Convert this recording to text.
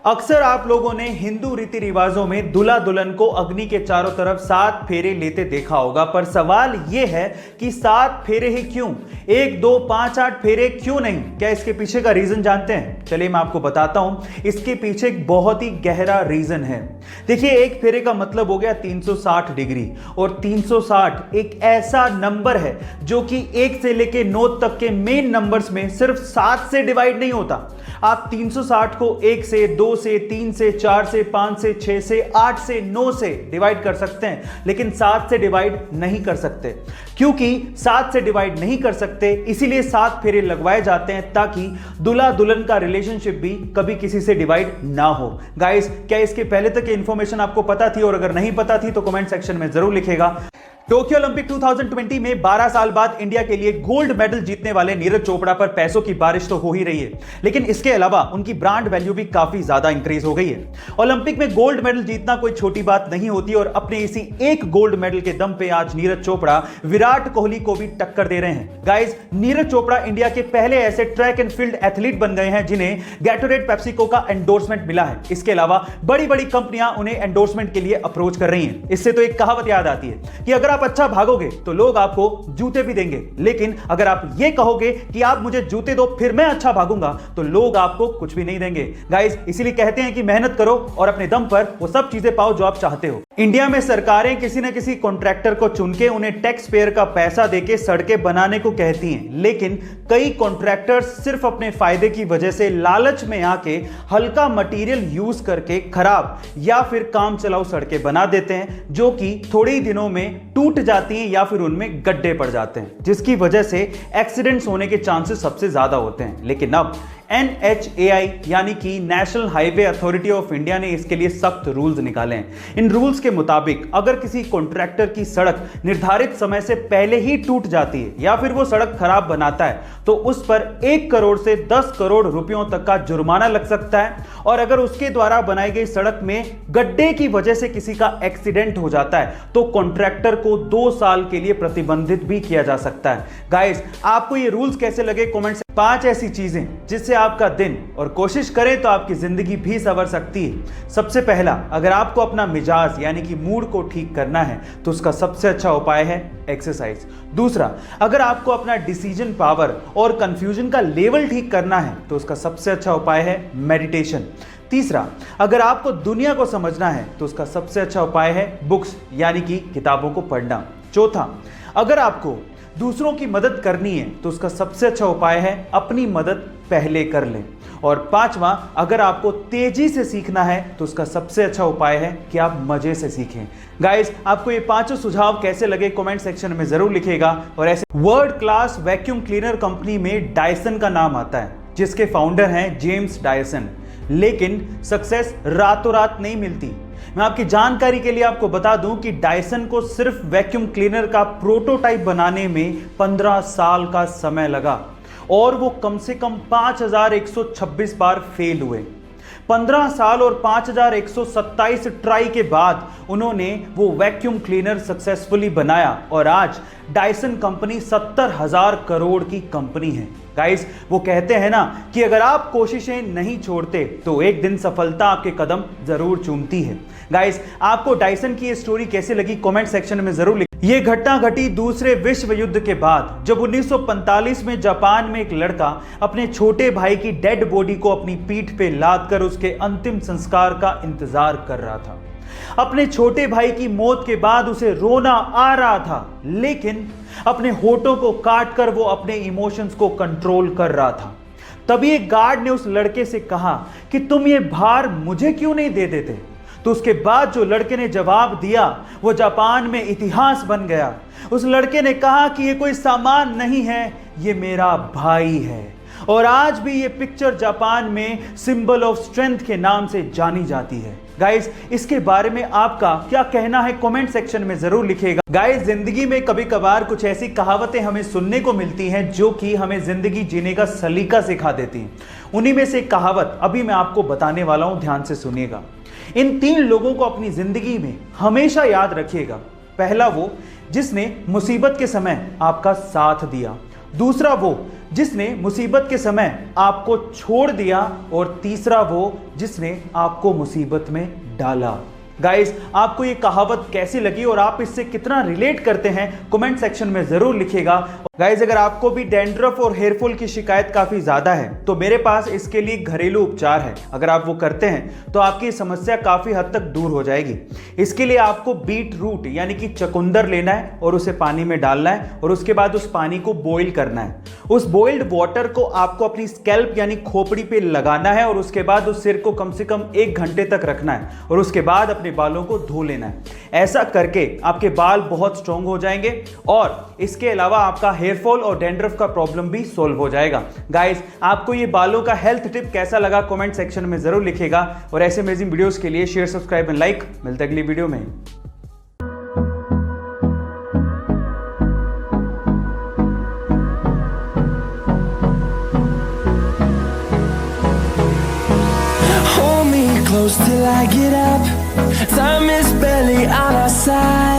अक्सर आप लोगों ने हिंदू रीति रिवाजों में दूल्हा दुल्हन को अग्नि के चारों तरफ 7 फेरे लेते देखा होगा, पर सवाल यह है कि 7 फेरे ही क्यों? 1, 2, 5, 8 फेरे क्यों नहीं? क्या इसके पीछे का रीजन जानते हैं? चलिए मैं आपको बताता हूं। इसके पीछे एक बहुत ही गहरा रीजन है। देखिए, एक फेरे का मतलब हो गया 360 डिग्री, और 360 एक ऐसा नंबर है जो कि 1 से लेके 9 तक के मेन नंबर्स में सिर्फ 7 से डिवाइड नहीं होता। आप 360 को 1 से, 2 से, 3 से, 4 से, 5 से, 6 से, 8 से, 9 से डिवाइड कर सकते हैं, लेकिन 7 से डिवाइड नहीं कर सकते। क्योंकि 7 से डिवाइड नहीं कर सकते, इसीलिए 7 फेरे लगवाए जाते हैं ताकि दूल्हा दुल्हन का रिलेशनशिप भी कभी किसी से डिवाइड ना हो। गाइस, क्या इसके पहले तक की इंफॉर्मेशन आपको पता थी? और अगर नहीं पता थी तो कमेंट सेक्शन में जरूर लिखेगा। टोक्यो ओलंपिक 2020 में 12 साल बाद इंडिया के लिए गोल्ड मेडल जीतने वाले नीरज चोपड़ा पर पैसों की बारिश तो हो ही रही है, लेकिन इसके अलावा उनकी ब्रांड वैल्यू भी काफी ज्यादा इंक्रीज हो गई है। ओलंपिक में गोल्ड मेडल जीतना कोई छोटी बात नहीं होती, और अपने इसी एक गोल्ड मेडल के दम पे आज नीरज चोपड़ा विराट कोहली को भी टक्कर दे रहे हैं। गाइस, नीरज चोपड़ा इंडिया के पहले ऐसे ट्रैक एंड फील्ड एथलीट बन गए हैं जिन्हें गैटोरेड पेप्सिको का एंडोर्समेंट मिला है। इसके अलावा बड़ी बड़ी कंपनियां उन्हें एंडोर्समेंट के लिए अप्रोच कर रही हैं। इससे तो एक कहावत याद आती है कि अगर आप अच्छा भागोगे तो लोग आपको जूते भी देंगे, लेकिन अगर आप ये कहोगे कि आप मुझे जूते दो फिर मैं अच्छा भागूंगा, तो लोग आपको कुछ भी नहीं देंगे। गाइस, इसीलिए कहते हैं कि मेहनत करो और अपने दम पर वो सब चीजें पाओ जो आप चाहते हो। इंडिया में सरकारें किसी न किसी कॉन्ट्रैक्टर को चुन के उन्हें टैक्स पेयर का पैसा देके सड़कें बनाने को कहती हैं, लेकिन कई कॉन्ट्रैक्टर्स सिर्फ अपने फायदे की वजह से लालच में आके हल्का मटेरियल यूज करके खराब या फिर काम चलाऊ सड़कें बना देते हैं, जो कि थोड़े ही दिनों में टूट जाती हैं या फिर उनमें गड्ढे पड़ जाते हैं, जिसकी वजह से एक्सीडेंट्स होने के चांसेस सबसे ज्यादा होते हैं। लेकिन अब NHAI यानी कि national highway authority of India ने इसके लिए सख्त रूल्स निकाले हैं। इन रूल्स के मुताबिक अगर किसी कॉन्ट्रैक्टर की सड़क निर्धारित समय से पहले ही टूट जाती है या फिर वो सड़क खराब बनाता है, तो उस पर 1 करोड़ से 10 करोड़ रुपयों तक का जुर्माना लग सकता है। और अगर उसके द्वारा बनाई गई सड़क में गड्ढे की वजह से किसी का एक्सीडेंट हो जाता है तो कॉन्ट्रैक्टर को 2 साल के लिए प्रतिबंधित भी किया जा सकता है। गाइस, आपको ये रूल्स कैसे लगे? कमेंट से 5 ऐसी चीजें जिससे आपका दिन और कोशिश करें तो आपकी जिंदगी भी संवर सकती है। सबसे पहला, अगर आपको अपना मिजाज यानी कि मूड को ठीक करना है तो उसका सबसे अच्छा उपाय है एक्सरसाइज। दूसरा, अगर आपको अपना डिसीजन पावर और कंफ्यूजन का लेवल ठीक करना है तो उसका सबसे अच्छा उपाय है मेडिटेशन। तीसरा, अगर आपको दुनिया को समझना है तो उसका सबसे अच्छा उपाय है बुक्स यानी कि किताबों को पढ़ना। चौथा, अगर आपको दूसरों की मदद करनी है तो उसका सबसे अच्छा उपाय है अपनी मदद पहले कर लें। और पांचवा, अगर आपको तेजी से सीखना है तो उसका सबसे अच्छा उपाय है कि आप मजे से सीखें। गाइस, आपको ये 5 सुझाव कैसे लगे कमेंट सेक्शन में जरूर लिखिएगा। और ऐसे world class vacuum cleaner company में डायसन का नाम आता है, जिसके फाउंडर हैं जेम्स डायसन। लेकिन सक्सेस रातों रात नहीं मिलती। मैं आपकी जानकारी के लिए आपको बता दूं कि डायसन को सिर्फ वैक्यूम क्लीनर का प्रोटोटाइप बनाने में 15 साल का समय लगा, और वो कम से कम 5126 बार फेल हुए। 15 साल और 5127 ट्राई के बाद उन्होंने वो वैक्यूम क्लीनर सक्सेसफुली बनाया, और आज डायसन कंपनी 70,000 करोड़ की कंपनी है। गाइस, वो कहते हैं ना कि अगर आप कोशिशें नहीं छोड़ते तो एक दिन सफलता आपके कदम जरूर चूमती है। गाइस, आपको डायसन की ये स्टोरी कैसे लगी कमेंट सेक्शन में जरूर लिखें। ये घटना घटी दूसरे विश्व युद्ध के बाद, जब 1945 में जापान में एक लड़का अपने छोटे भाई की डेड बॉडी को अपनी पीठ पे लाद कर उसके अंतिम संस्कार का इंतजार कर रहा था। अपने छोटे भाई की मौत के बाद उसे रोना आ रहा था, लेकिन अपने होठों को काट कर वो अपने इमोशंस को कंट्रोल कर रहा था। तभी एक गार्ड ने उस लड़के से कहा कि तुम ये भार मुझे क्यों नहीं दे देते? तो उसके बाद जो लड़के ने जवाब दिया वो जापान में इतिहास बन गया। उस लड़के ने कहा कि ये कोई सामान नहीं है, ये मेरा भाई है। और आज भी ये पिक्चर जापान में सिंबल ऑफ स्ट्रेंथ के नाम से जानी जाती है। गाइस, इसके बारे में आपका क्या कहना है कमेंट सेक्शन में जरूर लिखिएगा। गाइस, जिंदगी में कभी कभार कुछ ऐसी कहावतें हमें सुनने को मिलती हैं जो कि हमें जिंदगी जीने का सलीका सिखा देती हैं। उन्हीं में से एक कहावत अभी मैं आपको बताने वाला हूं, ध्यान से सुनिएगा। इन 3 लोगों को अपनी जिंदगी में हमेशा याद रखिएगा। पहला, वो जिसने मुसीबत के समय आपका साथ दिया। दूसरा, वो जिसने मुसीबत के समय आपको छोड़ दिया, और तीसरा वो जिसने आपको मुसीबत में डाला। गाइस, आपको ये कहावत कैसी लगी और आप इससे कितना रिलेट करते हैं, कमेंट सेक्शन में जरूर लिखिएगा। गाइस, अगर आपको भी डैंड्रफ और हेयर फॉल की शिकायत काफी ज्यादा है तो मेरे पास इसके लिए घरेलू उपचार है। अगर आप वो करते हैं तो आपकी समस्या काफी हद तक दूर हो जाएगी। इसके लिए आपको बीट रूट यानी कि चुकंदर लेना है और उसे पानी में डालना है, और उसके बाद उस पानी को बॉईल करना है। उस बॉइल्ड वाटर को आपको अपनी स्कैल्प यानी खोपड़ी पे लगाना है, और उसके बाद उस सिर को कम से कम 1 घंटे तक रखना है, और उसके बाद अपने बालों को धो लेना है। ऐसा करके आपके बाल बहुत स्ट्रांग हो जाएंगे, और इसके अलावा आपका हेयर फॉल और डैंड्रफ का प्रॉब्लम भी सॉल्व हो जाएगा। गाइस, आपको ये बालों का हेल्थ टिप कैसा लगा कमेंट सेक्शन में जरूर लिखिएगा, और ऐसे अमेजिंग वीडियोस के लिए शेयर, सब्सक्राइब एंड लाइक। मिलते हैं अगली वीडियो में। Hold me close till I get up. Time is barely on our side.